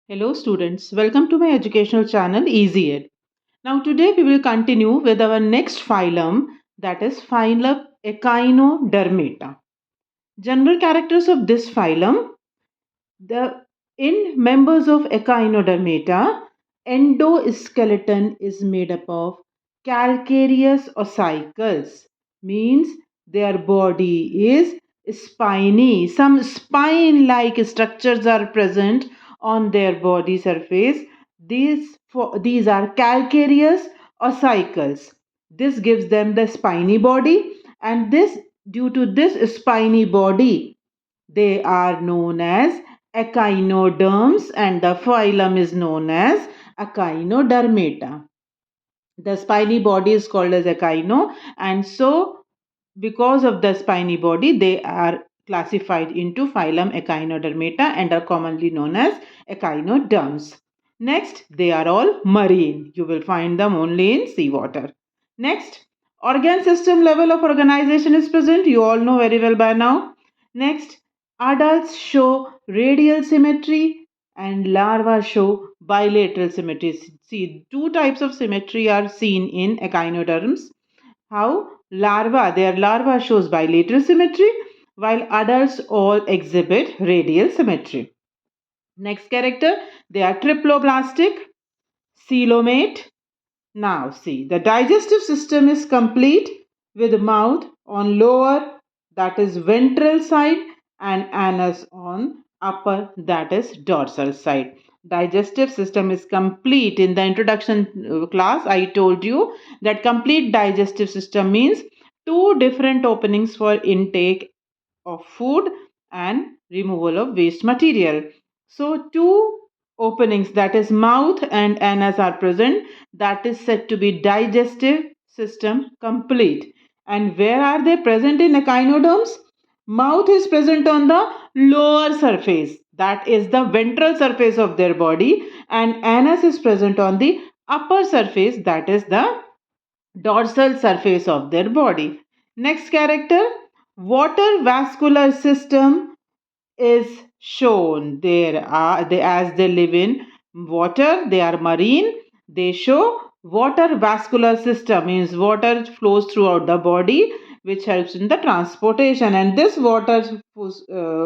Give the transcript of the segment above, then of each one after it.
Hello students, welcome to my educational channel EasyEd. Now today we will continue with our next phylum, that is Phylum Echinodermata. General characters of this phylum: the in members of Echinodermata, endoskeleton is made up of calcareous ossicles, means their body is spiny. Some spine-like structures are present on their body surface. These are calcareous ossicles. This gives them the spiny body, and this due to this spiny body they are known as echinoderms, and the phylum is known as Echinodermata. The spiny body is called as echino, and so because of the spiny body, they are classified into phylum Echinodermata and are commonly known as echinoderms. Next, they are all marine. You will find them only in seawater. Next, organ system level of organization is present. You all know very well by now. Next, adults show radial symmetry and larvae show bilateral symmetry. See, two types of symmetry are seen in echinoderms. How their larva shows bilateral symmetry while adults all exhibit radial symmetry. Next character, they are triploblastic, coelomate. Now see, the digestive system is complete with mouth on lower, that is ventral side, and anus on upper, that is dorsal side. Digestive system is complete. In the introduction class I told you that complete digestive system means two different openings for intake of food and removal of waste material. So two openings, that is mouth and anus, are present. That is said to be digestive system complete. And where are they present in echinoderms? Mouth is present on the lower surface, that is the ventral surface of their body, and anus is present on the upper surface, that is the dorsal surface of their body. Next character, water vascular system is shown. As they live in water, they are marine. They show water vascular system, means water flows throughout the body, which helps in the transportation. And this water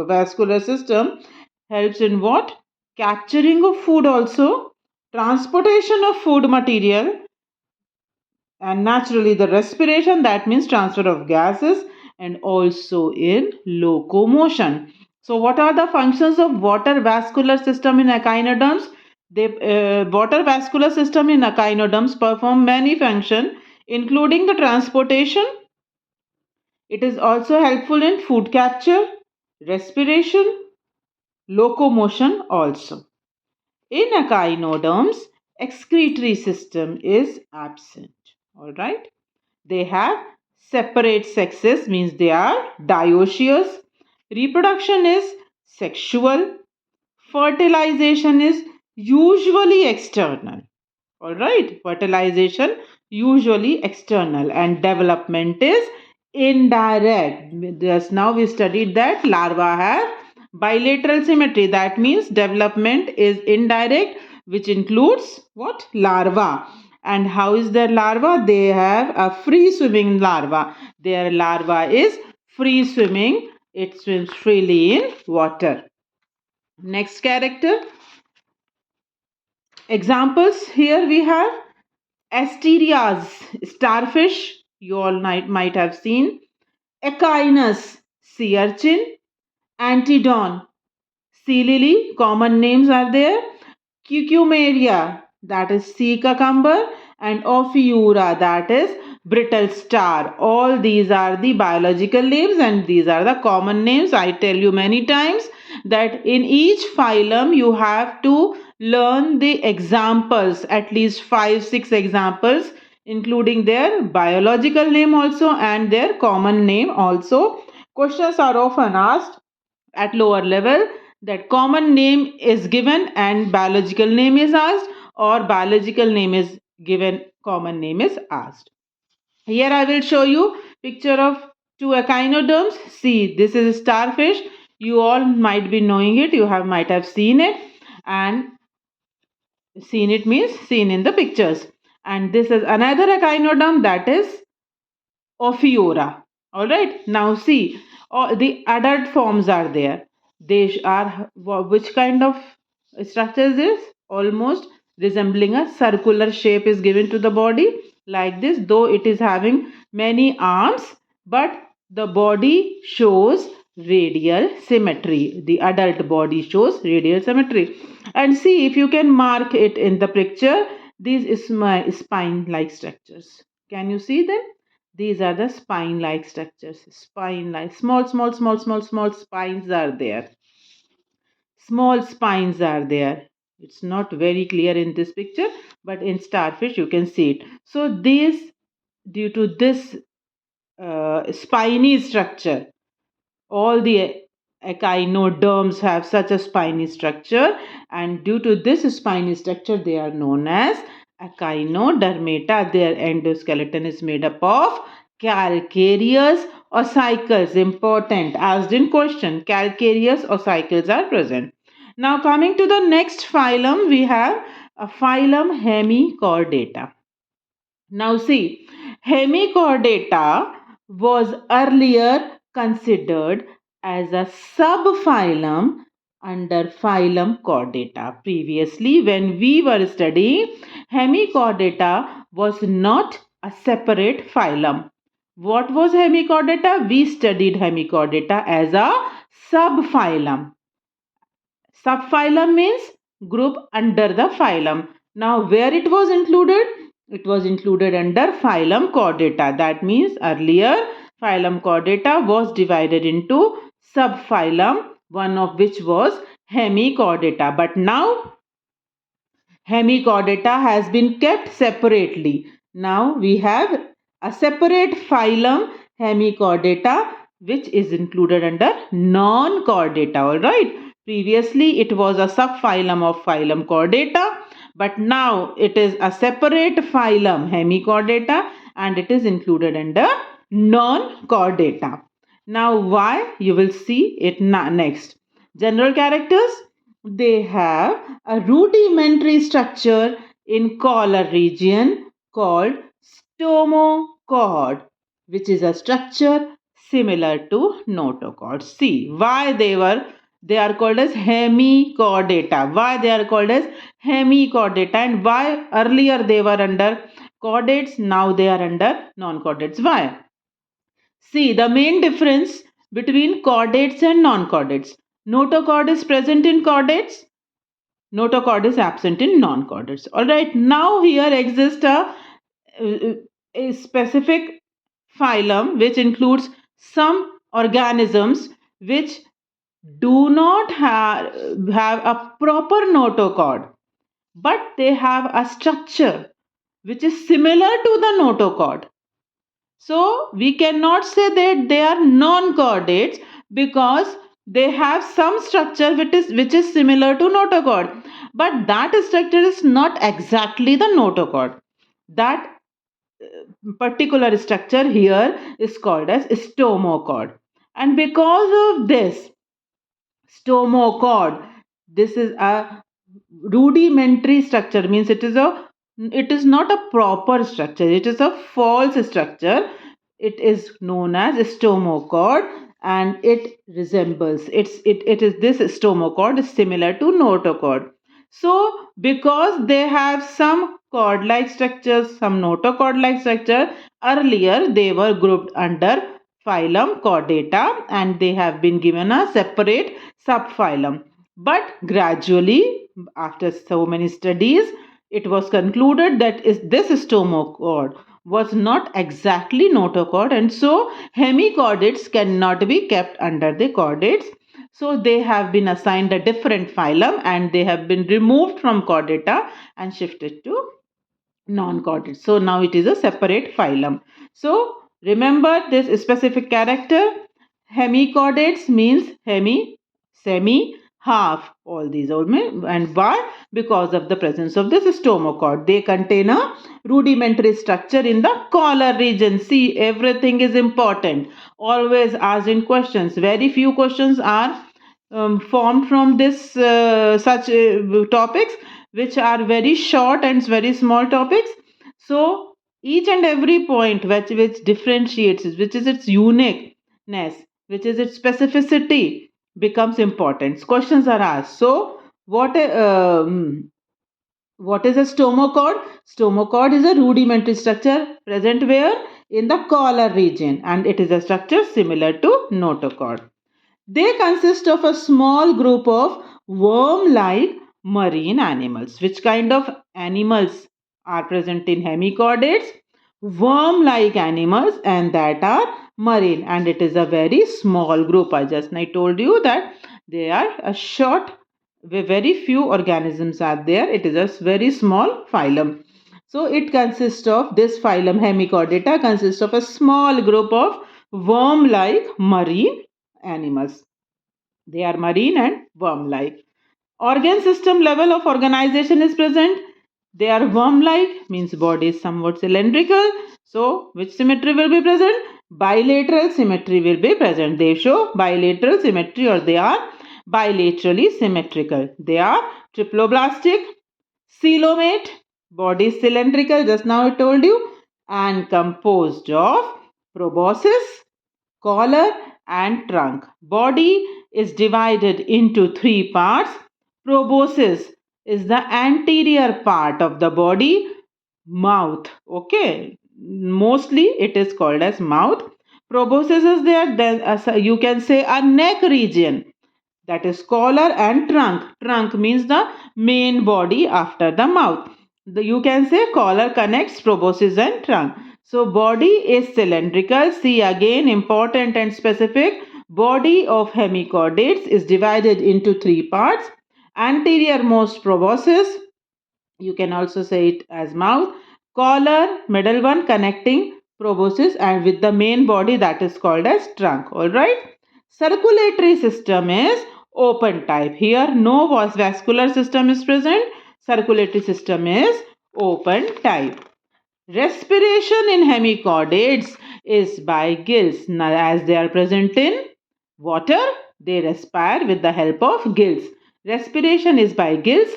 vascular system helps in what? Capturing of food also, transportation of food material, and naturally the respiration, that means transfer of gases, and also in locomotion. So what are the functions of water vascular system in echinoderms? The water vascular system in echinoderms perform many functions including the transportation. It is also helpful in food capture, respiration, locomotion also. In echinoderms, excretory system is absent. All right. They have separate sexes, means they are dioecious. Reproduction is sexual. Fertilization is usually external. All right, fertilization usually external, and development is indirect. Just now we studied that larvae have bilateral symmetry. That means development is indirect, which includes what? Larva. And how is their larva? They have a free swimming larva. Their larva is free swimming. It swims freely in water. Next character. Examples here we have Asterias, starfish, you all might have seen. Echinus, sea urchin. Antedon, sea lily, common names are there. Cucumaria, that is sea cucumber. And Ophiura, that is brittle star. All these are the biological names and these are the common names. I tell you many times that in each phylum you have to learn the examples, at least 5 6 examples, including their biological name also and their common name also. Questions are often asked at lower level that common name is given and biological name is asked, or biological name is given, common name is asked. Here I will show you picture of two echinoderms. See, this is a starfish. You all might be knowing it. You might have seen it. And Seen it means seen in the pictures. And this is another echinoderm, that is Ophiora. All right. Now see, all the adult forms are there. They are which kind of structure is this? Almost resembling a circular shape is given to the body like this. Though it is having many arms, but the body shows radial symmetry. The adult body shows radial symmetry. And see if you can mark it in the picture. These is my spine-like structures. Can you see them? These are the spine-like structures. Spine-like, small spines are there. Small spines are there. It's not very clear in this picture, but in starfish you can see it. So these, due to this spiny structure, all the echinoderms have such a spiny structure, and due to this spiny structure they are known as echinodermata. Their endoskeleton is made up of calcareous ossicles. Important, asked in question, calcareous ossicles are present. Now coming to the next phylum, we have a phylum Hemichordata. Now see, Hemichordata was earlier considered as a subphylum under Phylum Chordata. Previously, when we were studying, Hemichordata was not a separate phylum. What was Hemichordata? We studied Hemichordata as a subphylum. Subphylum means group under the phylum. Now, where it was included? It was included under Phylum Chordata. That means earlier Phylum Chordata was divided into subphylum, one of which was Hemichordata. But now Hemichordata has been kept separately. Now we have a separate phylum Hemichordata which is included under non-chordata. Alright. Previously it was a subphylum of Phylum Chordata, but now it is a separate phylum Hemichordata and it is included under non-chordata. Now why? You will see it next. General characters, they have a rudimentary structure in collar region called stomochord, which is a structure similar to notochord. See why they are called as hemichordata. Why they are called as hemichordata and why earlier they were under chordates, now they are under non-chordates. Why? See, the main difference between chordates and non-chordates. Notochord is present in chordates, notochord is absent in non-chordates. Alright, now here exists a specific phylum which includes some organisms which do not have a proper notochord, but they have a structure which is similar to the notochord. So we cannot say that they are non-chordates because they have some structure which is similar to notochord, but that structure is not exactly the notochord. That particular structure here is called as stomochord, and because of this stomochord, this is a rudimentary structure, means it is not a proper structure, it is a false structure. It is known as stomochord and it resembles it is this stomochord is similar to notochord. So because they have some cord like structures, some notochord like structure, earlier they were grouped under phylum chordata and they have been given a separate subphylum. But gradually, after so many studies, it was concluded that this stomochord was not exactly notochord, and so hemichordates cannot be kept under the chordates. So they have been assigned a different phylum and they have been removed from chordata and shifted to non-chordates. So now it is a separate phylum. So remember this specific character. Hemichordates means hemi, semi, half. All these and why? Because of the presence of this stomochord. They contain a rudimentary structure in the collar region. See, everything is important. Always asked in questions. Very few questions are formed from this such topics which are very short and very small topics. So each and every point which differentiates it, which is its uniqueness, which is its specificity, becomes important. Questions are asked. So what is a stomachord? Stomachord is a rudimentary structure present where? In the collar region, and it is a structure similar to notochord. They consist of a small group of worm like marine animals. Which kind of animals are present in hemichordates? Worm like animals, and that are marine, and it is a very small group. I told you that they are a short, very few organisms are there. It is a very small phylum. So it consists of this phylum Hemichordata consists of a small group of worm like marine animals. They are marine and worm like. Organ system level of organization is present. They are worm like, means body is somewhat cylindrical. So which symmetry will be present? Bilateral symmetry will be present. They show bilateral symmetry, or they are bilaterally symmetrical. They are triploblastic, coelomate, body is cylindrical, just now I told you, and composed of proboscis, collar and trunk. Body is divided into three parts. Proboscis is the anterior part of the body. Mouth, okay, mostly it is called as mouth. Proboscis is there, then you can say a neck region, that is collar and trunk. Trunk means the main body after the mouth. You can say collar connects proboscis and trunk. So body is cylindrical. See again, important and specific. Body of hemichordates is divided into three parts. Anterior most proboscis, you can also say it as mouth. Collar, middle one connecting proboscis and with the main body, that is called as trunk. All right. Circulatory system is open type. Here no vascular system is present. Circulatory system is open type. Respiration in hemichordates is by gills. Now, as they are present in water, they respire with the help of gills. Respiration is by gills.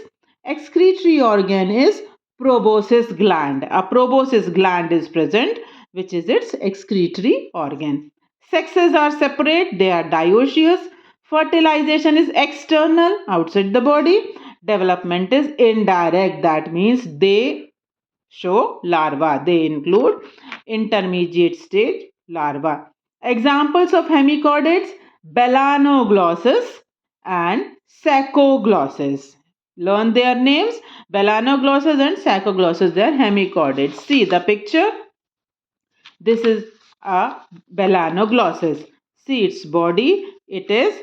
Excretory organ is proboscis gland. A proboscis gland is present, which is its excretory organ. Sexes are separate, they are dioecious. Fertilization is external, outside the body. Development is indirect, that means they show larva. They include intermediate stage larva. Examples of hemichordates: Belanoglossus and Saccoglossus. Learn their names. Belanoglossus and Saccoglossus, they are hemichordates. See the picture. This is a Belanoglossus. See its body. It is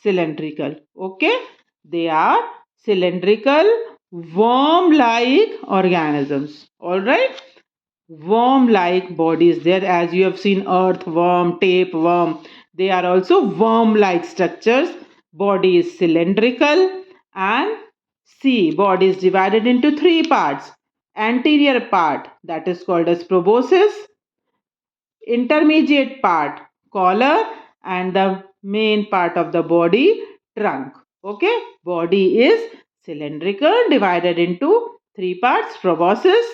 cylindrical. Okay, they are cylindrical worm like organisms. All right, worm like bodies there, as you have seen earthworm, tapeworm. They are also worm like structures. Body is cylindrical, and see, body is divided into three parts. Anterior part, that is called as proboscis. Intermediate part, collar, and the main part of the body, trunk. Okay, body is cylindrical, divided into three parts: proboscis,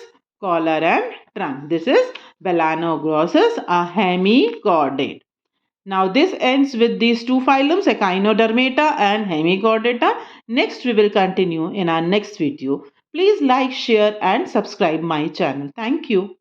collar and trunk. This is Belanoglossus, a hemichordate. Now this ends with these two phylums, Echinodermata and Hemichordata. Next we will continue in our next video. Please like, share and subscribe my channel. Thank you.